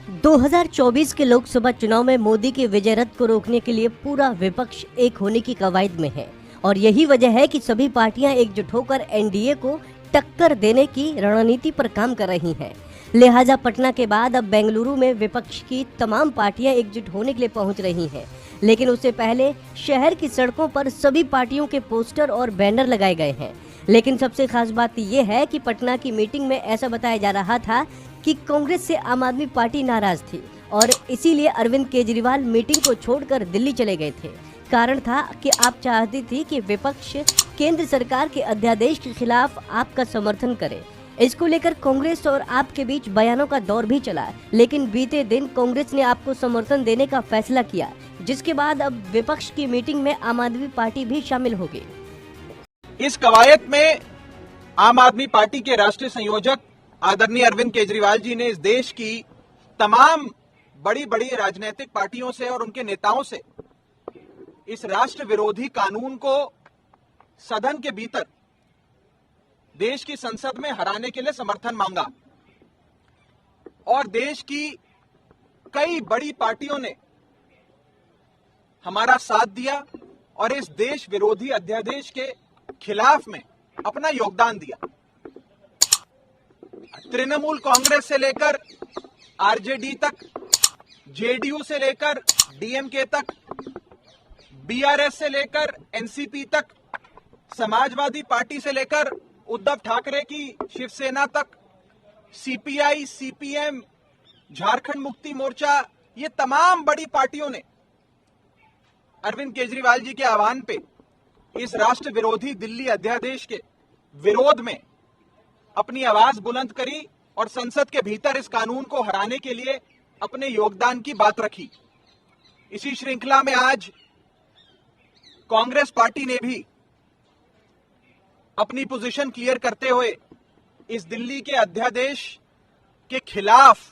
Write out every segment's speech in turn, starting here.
2024 के लोकसभा चुनाव में मोदी की विजय रथ को रोकने के लिए पूरा विपक्ष एक होने की कवायद में है और यही वजह है कि सभी पार्टियां एकजुट होकर एनडीए को टक्कर देने की रणनीति पर काम कर रही हैं। लिहाजा पटना के बाद अब बेंगलुरु में विपक्ष की तमाम पार्टियां एकजुट होने के लिए पहुंच रही हैं। लेकिन उससे पहले शहर की सड़कों पर सभी पार्टियों के पोस्टर और बैनर लगाए गए हैं। लेकिन सबसे खास बात यह है कि पटना की मीटिंग में ऐसा बताया जा रहा था कि कांग्रेस से आम आदमी पार्टी नाराज थी और इसीलिए अरविंद केजरीवाल मीटिंग को छोड़कर दिल्ली चले गए थे। कारण था कि आप चाहती थी कि विपक्ष केंद्र सरकार के अध्यादेश के खिलाफ आपका समर्थन करे। इसको लेकर कांग्रेस और आपके बीच बयानों का दौर भी चला, लेकिन बीते दिन कांग्रेस ने आपको समर्थन देने का फैसला किया, जिसके बाद अब विपक्ष की मीटिंग में आम आदमी पार्टी भी शामिल होगी। इस कवायद में आम आदमी पार्टी के राष्ट्रीय संयोजक आदरणीय अरविंद केजरीवाल जी ने इस देश की तमाम बड़ी बड़ी राजनीतिक पार्टियों से और उनके नेताओं से इस राष्ट्र विरोधी कानून को सदन के भीतर देश की संसद में हराने के लिए समर्थन मांगा और देश की कई बड़ी पार्टियों ने हमारा साथ दिया और इस देश विरोधी अध्यादेश के खिलाफ में अपना योगदान दिया। तृणमूल कांग्रेस से लेकर आरजेडी तक, जेडीयू से लेकर डीएमके तक, बीआरएस से लेकर एनसीपी तक, समाजवादी पार्टी से लेकर उद्धव ठाकरे की शिवसेना तक, सीपीआई, सीपीएम, झारखंड मुक्ति मोर्चा, ये तमाम बड़ी पार्टियों ने अरविंद केजरीवाल जी के आह्वान पे इस राष्ट्र विरोधी दिल्ली अध्यादेश के विरोध में अपनी आवाज बुलंद करी और संसद के भीतर इस कानून को हराने के लिए अपने योगदान की बात रखी। इसी श्रृंखला में आज कांग्रेस पार्टी ने भी अपनी पोजीशन क्लियर करते हुए इस दिल्ली के अध्यादेश के खिलाफ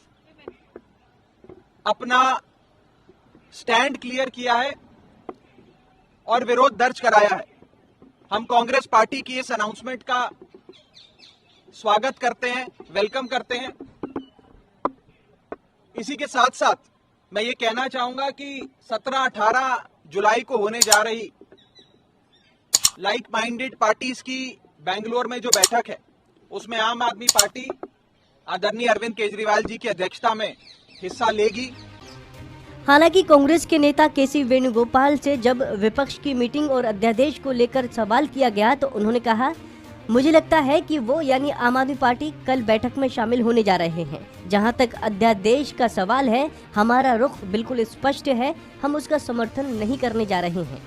अपना स्टैंड क्लियर किया है और विरोध दर्ज कराया है। हम कांग्रेस पार्टी की इस अनाउंसमेंट का स्वागत करते हैं, वेलकम करते हैं। इसी के साथ साथ मैं ये कहना चाहूंगा कि 17-18 जुलाई को होने जा रही लाइक माइंडेड पार्टीज की बेंगलोर में जो बैठक है, उसमें आम आदमी पार्टी आदरणीय अरविंद केजरीवाल जी की अध्यक्षता में हिस्सा लेगी। हालांकि कांग्रेस के नेता केसी वेणुगोपाल से जब विपक्ष की मीटिंग और अध्यादेश को लेकर सवाल किया गया तो उन्होंने कहा, मुझे लगता है कि वो यानी आम आदमी पार्टी कल बैठक में शामिल होने जा रहे हैं। जहां तक अध्यादेश का सवाल है, हमारा रुख बिल्कुल स्पष्ट है, हम उसका समर्थन नहीं करने जा रहे हैं।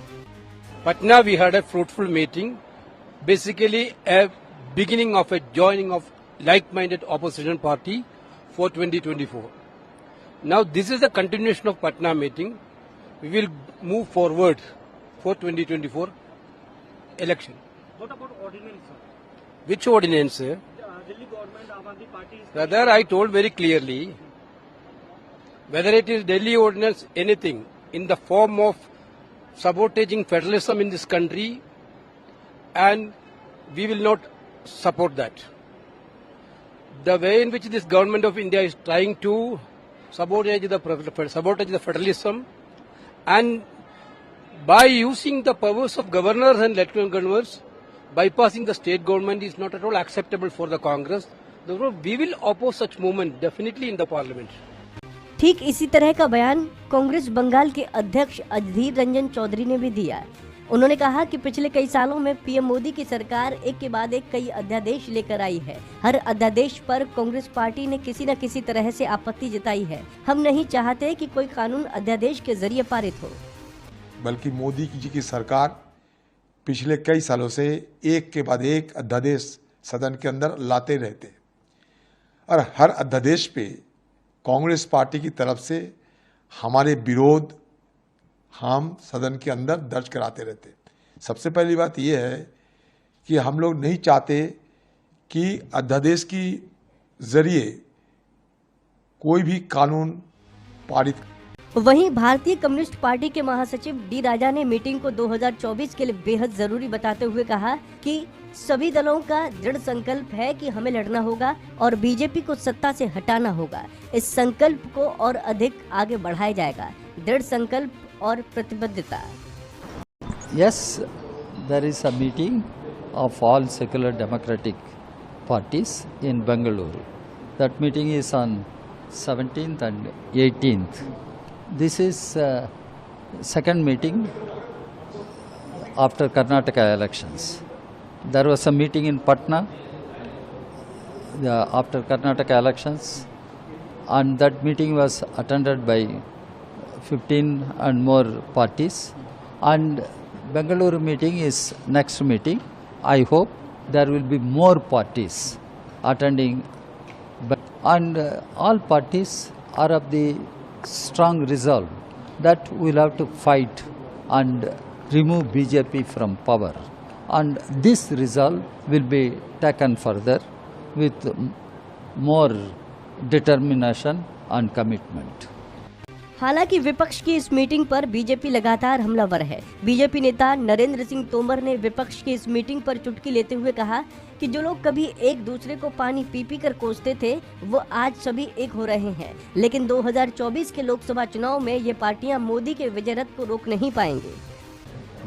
Patna we had a fruitful meeting, basically a beginning of a joining of like-minded opposition party for 2024. Now this is a continuation of Patna meeting. We will move forward for 2024 election. What about ordinance, sir? Which ordinance, sir? Delhi government, Aam Aadmi Party is... Rather, I told very clearly, whether it is Delhi ordinance, anything, in the form of sabotaging federalism in this country, and we will not support that. The way in which this government of India is trying to sabotage the federalism, and by using the powers of governors and lieutenant governors, bypassing the state government is not at all acceptable for the Congress. Therefore, we will oppose such movement definitely in the parliament. ठीक इसी तरह का बयान कांग्रेस बंगाल के अध्यक्ष अधीर रंजन चौधरी ने भी दिया। उन्होंने कहा कि पिछले कई सालों में पीएम मोदी की सरकार एक के बाद एक कई अध्यादेश लेकर आई है। हर अध्यादेश पर कांग्रेस पार्टी ने किसी न किसी तरह से आपत्ति जताई है। हम नहीं चाहते कि कोई कानून अध्यादेश के जरिए पारित हो, बल्कि मोदी जी की सरकार पिछले कई सालों से एक के बाद एक अध्यादेश सदन के अंदर लाते रहते और हर अध्यादेश पे कांग्रेस पार्टी की तरफ से हमारे विरोध हम सदन के अंदर दर्ज कराते रहते। सबसे पहली बात यह है कि हम लोग नहीं चाहते कि अध्यादेश की जरिए कोई भी कानून पारित। वहीं भारतीय कम्युनिस्ट पार्टी के महासचिव डी राजा ने मीटिंग को 2024 के लिए बेहद जरूरी बताते हुए कहा कि सभी दलों का दृढ़ संकल्प है कि हमें लड़ना होगा और बीजेपी को सत्ता से हटाना होगा। इस संकल्प को और अधिक आगे बढ़ाया जाएगा। दृढ़ संकल्प और प्रतिबद्धता। Yes, there is a meeting of all secular democratic parties in Bangalore. That meeting is on 17th and 18th. This is second meeting after Karnataka elections. There was a meeting in Patna after Karnataka elections, and that meeting was attended by 15 and more parties. And Bangalore meeting is next meeting. I hope there will be more parties attending, and all parties are of the strong resolve that we will have to fight and remove BJP from power. And this resolve will be taken further with more determination and commitment. हालांकि विपक्ष की इस meeting पर BJP लगातार हमलावर है। BJP नेता नरेंद्र सिंह तोमर ने विपक्ष की इस मीटिंग पर चुटकी लेते हुए कहा कि जो लोग कभी एक दूसरे को पानी पी पी कर कोसते थे वो आज सभी एक हो रहे हैं, लेकिन 2024 के लोकसभा चुनाव में ये पार्टियां मोदी के विजय रथ को रोक नहीं पाएंगे।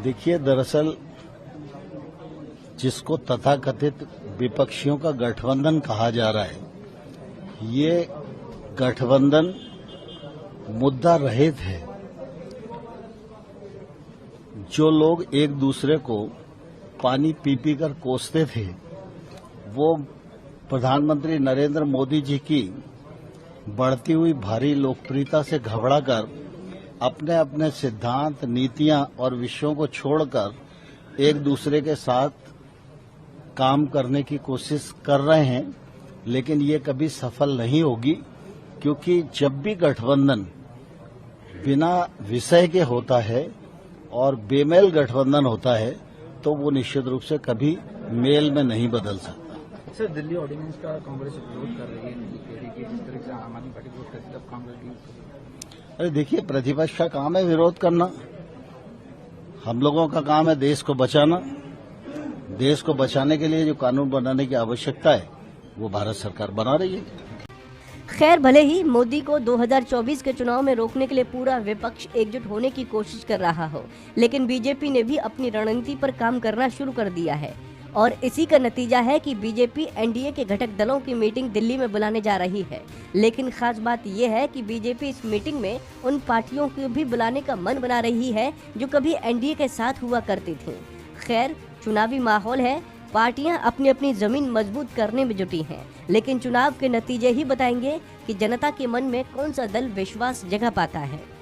देखिए, दरअसल जिसको तथाकथित विपक्षियों का गठबंधन कहा जा रहा है, ये गठबंधन मुद्दा रहित है। जो लोग एक दूसरे को पानी पी पी कर कोसते थे, वो प्रधानमंत्री नरेंद्र मोदी जी की बढ़ती हुई भारी लोकप्रियता से घबराकर अपने अपने सिद्धांत, नीतियां और विषयों को छोड़कर एक दूसरे के साथ काम करने की कोशिश कर रहे हैं, लेकिन ये कभी सफल नहीं होगी, क्योंकि जब भी गठबंधन बिना विषय के होता है और बेमेल गठबंधन होता है तो वो निश्चित रूप से कभी मेल में नहीं बदल सकता। सर, दिल्ली ऑर्डिनेंस का कांग्रेस विरोध कर रही है कि जिस तरह से आम आदमी पार्टी विरोध करती है, तब कांग्रेस भी। अरे देखिए, प्रतिपक्ष का काम है विरोध करना। हम लोगों का काम है देश को बचाना। देश को बचाने के लिए जो कानून बनाने की आवश्यकता है वो भारत सरकार बना रही है। खैर, भले ही मोदी को 2024 के चुनाव में रोकने के लिए पूरा विपक्ष एकजुट होने की कोशिश कर रहा हो, लेकिन बीजेपी ने भी अपनी रणनीति पर काम करना शुरू कर दिया है और इसी का नतीजा है कि बीजेपी एनडीए के घटक दलों की मीटिंग दिल्ली में बुलाने जा रही है। लेकिन खास बात यह है कि बीजेपी इस मीटिंग में उन पार्टियों को भी बुलाने का मन बना रही है जो कभी एनडीए के साथ हुआ करती थीं। खैर, चुनावी माहौल है, पार्टियां अपनी अपनी जमीन मजबूत करने में जुटी हैं, लेकिन चुनाव के नतीजे ही बताएंगे कि जनता के मन में कौन सा दल विश्वास जगह पाता है।